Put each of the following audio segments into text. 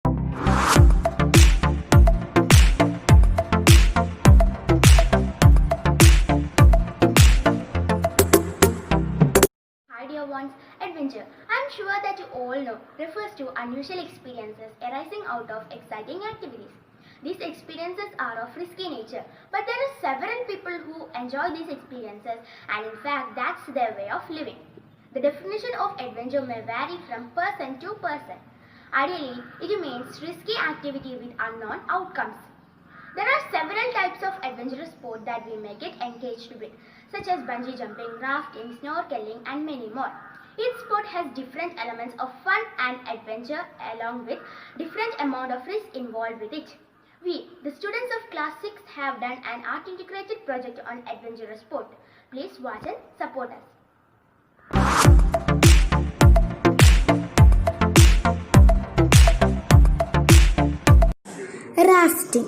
Hi dear ones, adventure. I am sure that you all know refers to unusual experiences arising out of exciting activities. These experiences are of risky nature, but there are several people who enjoy these experiences, and in fact that's their way of living. The definition of adventure may vary from person to person. Ideally, it means risky activity with unknown outcomes. There are several types of adventurous sport that we may get engaged with, such as bungee jumping, rafting, snorkeling, and many more. Each sport has different elements of fun and adventure along with different amount of risk involved with it. We, the students of class 6, have done an art integrated project on adventurous sport. Please watch and support us. Rafting.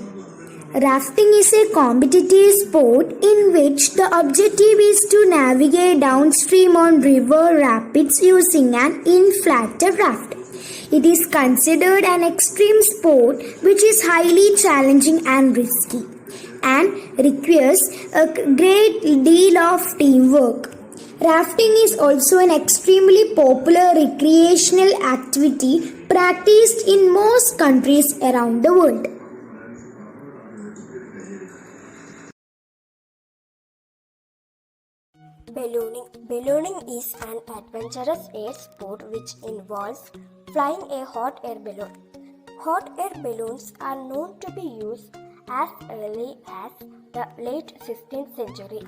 Rafting is a competitive sport in which the objective is to navigate downstream on river rapids using an inflated raft. It is considered an extreme sport which is highly challenging and risky and requires a great deal of teamwork. Rafting is also an extremely popular recreational activity practiced in most countries around the world. Ballooning is an adventurous air sport which involves flying a hot air balloon. Hot air balloons are known to be used as early as the late 16th century.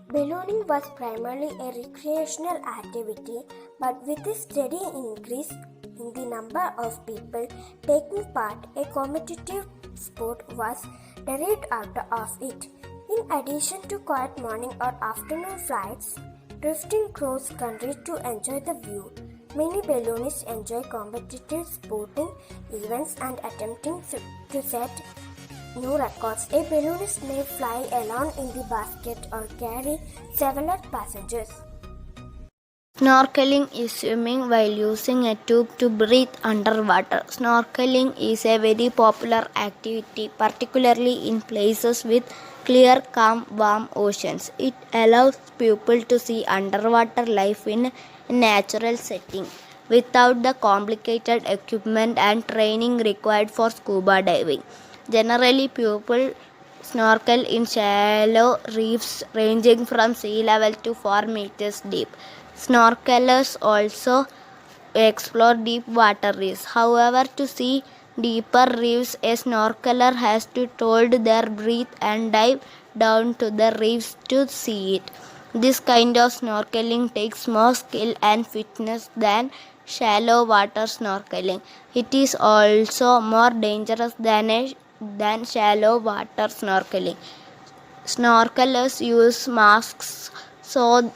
Ballooning was primarily a recreational activity, but with a steady increase in the number of people taking part, a competitive sport was derived out of it. In addition to quiet morning or afternoon flights, drifting cross country to enjoy the view, many balloonists enjoy competitive sporting events and attempting to set new records. A balloonist may fly alone in the basket or carry several passengers. Snorkeling is swimming while using a tube to breathe underwater. Snorkeling is a very popular activity, particularly in places with clear, calm, warm oceans. It allows people to see underwater life in a natural setting without the complicated equipment and training required for scuba diving. Generally, people snorkel in shallow reefs ranging from sea level to 4 meters deep. Snorkelers also explore deep water reefs. However, to see deeper reefs, a snorkeler has to hold their breath and dive down to the reefs to see it. This kind of snorkeling takes more skill and fitness than shallow water snorkeling. It is also more dangerous than shallow water snorkeling. Snorkelers use masks so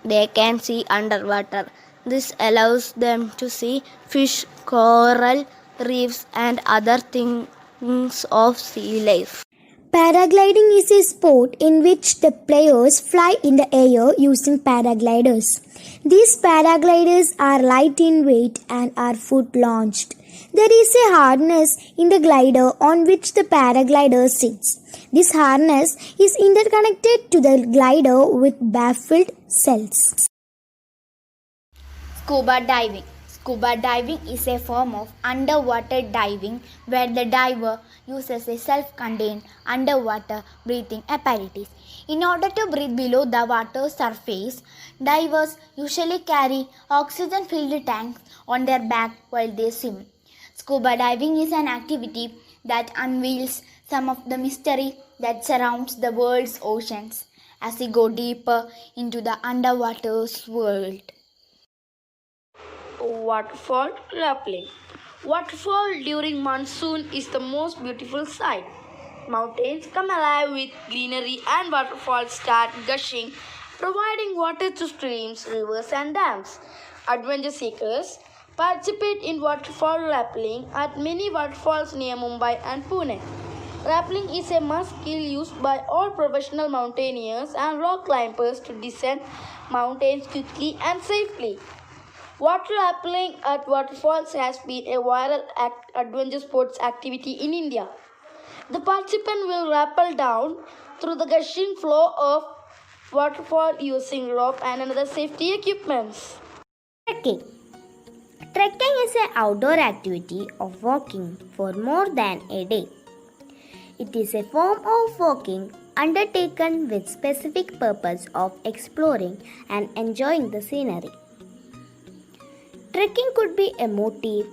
they can see underwater. This allows them to see fish, coral reefs, and other things of sea life. Paragliding is a sport in which the players fly in the air using paragliders. These paragliders are light in weight and are foot launched. There is a harness in the glider on which the paraglider sits. This harness is interconnected to the glider with baffled cells. Scuba diving. Scuba diving is a form of underwater diving where the diver uses a self-contained underwater breathing apparatus. In order to breathe below the water surface, divers usually carry oxygen-filled tanks on their back while they swim. Scuba diving is an activity that unveils some of the mystery that surrounds the world's oceans as we go deeper into the underwater world. Waterfall rappelling. Waterfall during monsoon is the most beautiful sight. Mountains come alive with greenery and waterfalls start gushing, providing water to streams, rivers, and dams. Adventure seekers participate in waterfall rappelling at many waterfalls near Mumbai and Pune. Rappelling is a must skill used by all professional mountaineers and rock climbers to descend mountains quickly and safely. Water rappelling at waterfalls has been a viral adventure sports activity in India. The participant will rappel down through the gushing flow of waterfall using rope and other safety equipments. Trekking. Trekking is an outdoor activity of walking for more than a day. It is a form of walking undertaken with specific purpose of exploring and enjoying the scenery. Trekking could be a motive,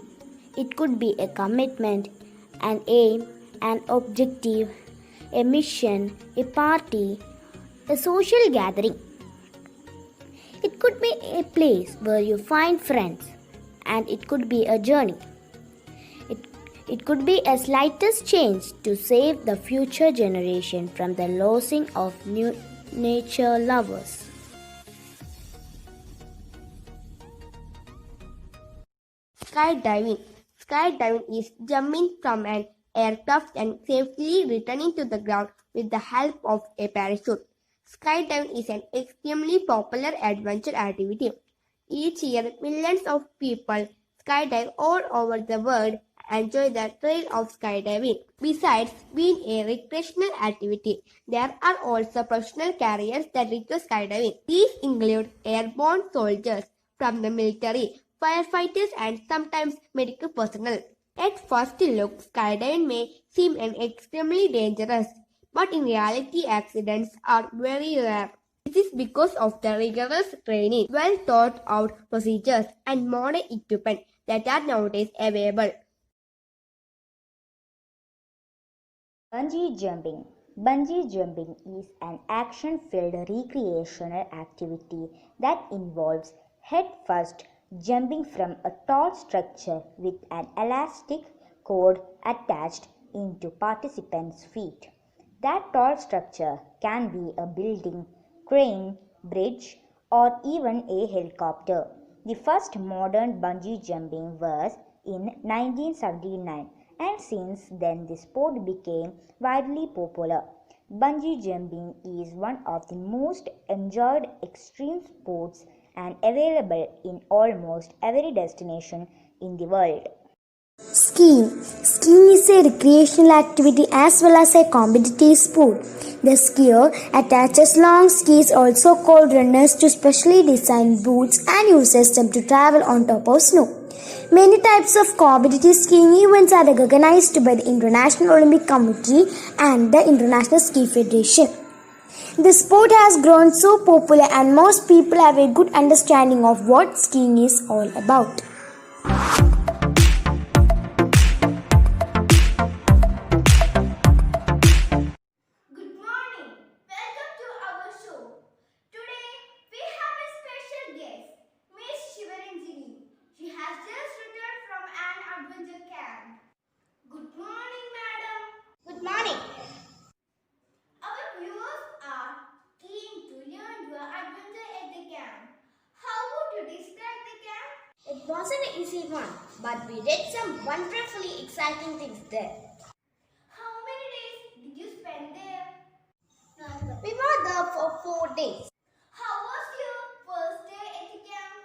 it could be a commitment, an aim, an objective, a mission, a party, a social gathering. It could be a place where you find friends, and it could be a journey. It could be a slightest change to save the future generation from the losing of new nature lovers. Skydiving. Skydiving is jumping from an aircraft and safely returning to the ground with the help of a parachute. Skydiving is an extremely popular adventure activity. Each year, millions of people skydive all over the world and enjoy the thrill of skydiving. Besides being a recreational activity, there are also professional careers that lead to skydiving. These include airborne soldiers from the military, firefighters, and sometimes medical personnel. At first look, skydiving may seem extremely dangerous, but in reality, accidents are very rare. This is because of the rigorous training, well thought out procedures, and modern equipment that are nowadays available. Bungee jumping. Bungee jumping is an action-filled recreational activity that involves head-first jumping from a tall structure with an elastic cord attached into participants' feet. That tall structure can be a building, crane, bridge, or even a helicopter. The first modern bungee jumping was in 1979, and since then the sport became widely popular. Bungee jumping is one of the most enjoyed extreme sports and available in almost every destination in the world. Skiing. Skiing is a recreational activity as well as a competitive sport. The skier attaches long skis, also called runners, to specially designed boots and uses them to travel on top of snow. Many types of competitive skiing events are recognized by the International Olympic Committee and the International Ski Federation. The sport has grown so popular and most people have a good understanding of what skiing is all about. Good morning. Welcome to our show. Today we have a special guest, Miss Shivaranjini. She has just returned from an adventure camp. Good morning, madam. Good morning. Our viewers are keen to learn your adventure at the camp. How would you describe the camp? It wasn't an easy one, but we did some wonderfully exciting things there. How many days did you spend there? We were there for 4 days. How was your first day at the camp?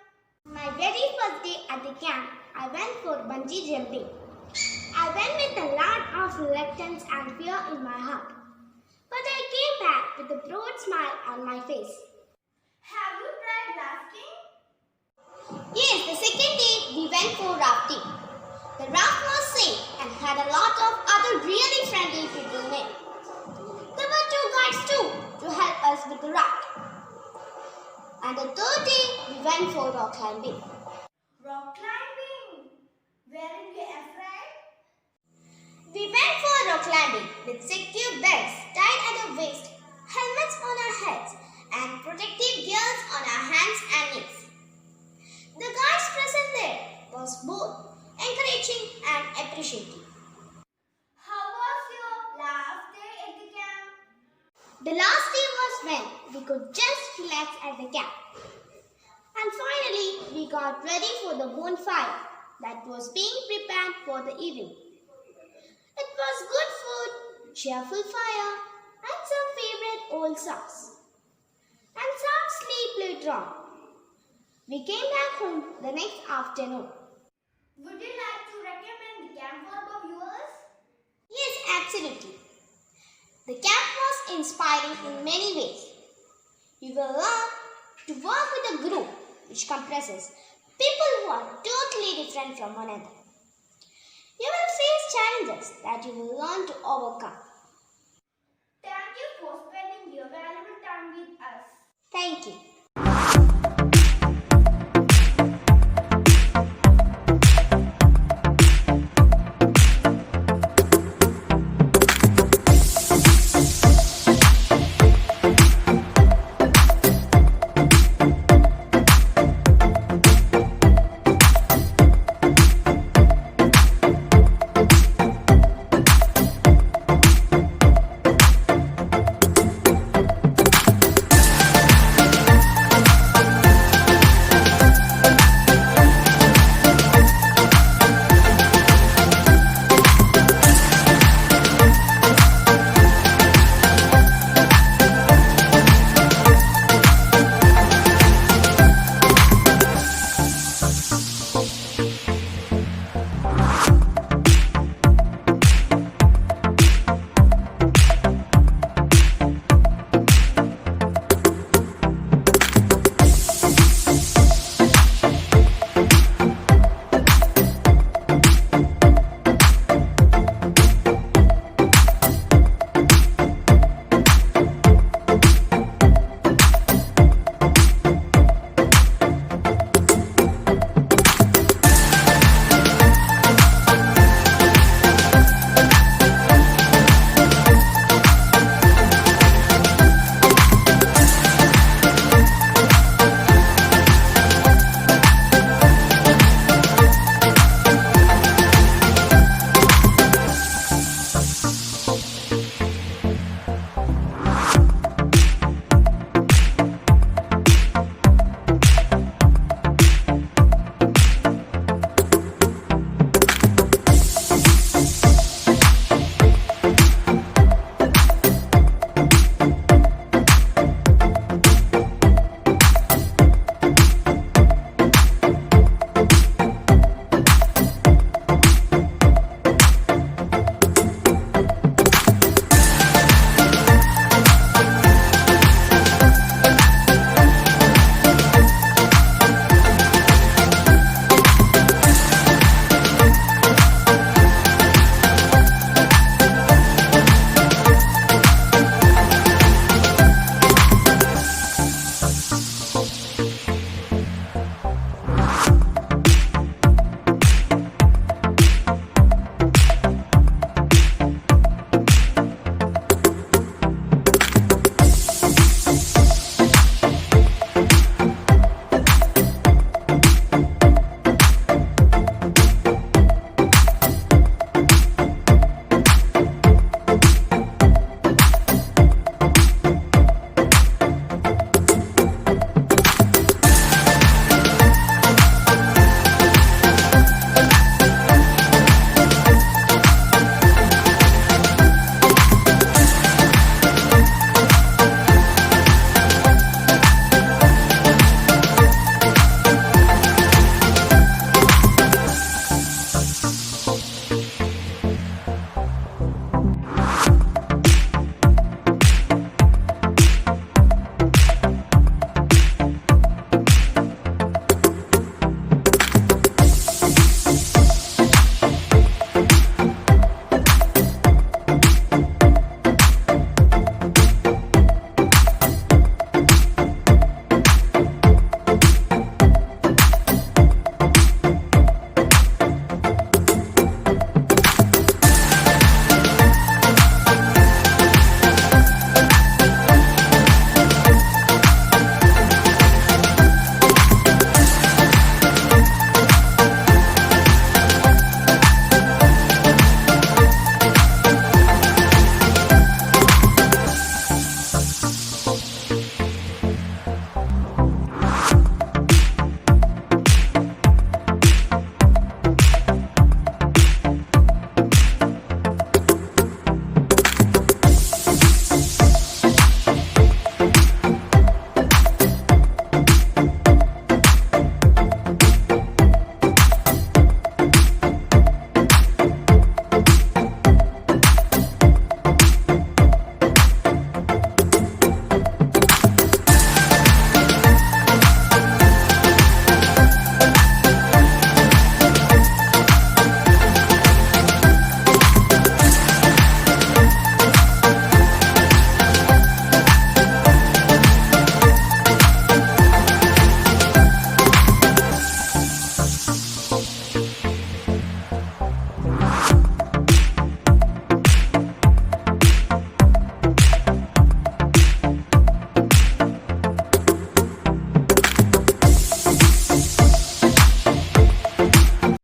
My very first day at the camp, I went for bungee jumping. I went with a lot of reluctance and fear in my heart. But I came back with a broad smile on my face. Have you tried rafting? Yes, the second day we went for rafting. The raft was safe and had a lot of other really friendly people in it. There were 2 guides too to help us with the raft. And the third day we went for rock climbing. Rock climbing? Weren't you afraid? We went for rock climbing with secure belts tied at our waist, helmets on our heads, and protective gears on our hands and knees. The guides present there was both encouraging and appreciative. How was your last day at the camp? The last day was when we could just relax at the camp. And finally, we got ready for the bonfire that was being prepared for the evening. It was good food, cheerful fire, and some favorite old songs. And some sleep later on. We came back home the next afternoon. Would you like to recommend the camp for our viewers? Yes, absolutely. The camp was inspiring in many ways. You will learn to work with a group which comprises people who are totally different from one another. You will face challenges that you will learn to overcome. Thank you for spending your valuable time with us. Thank you.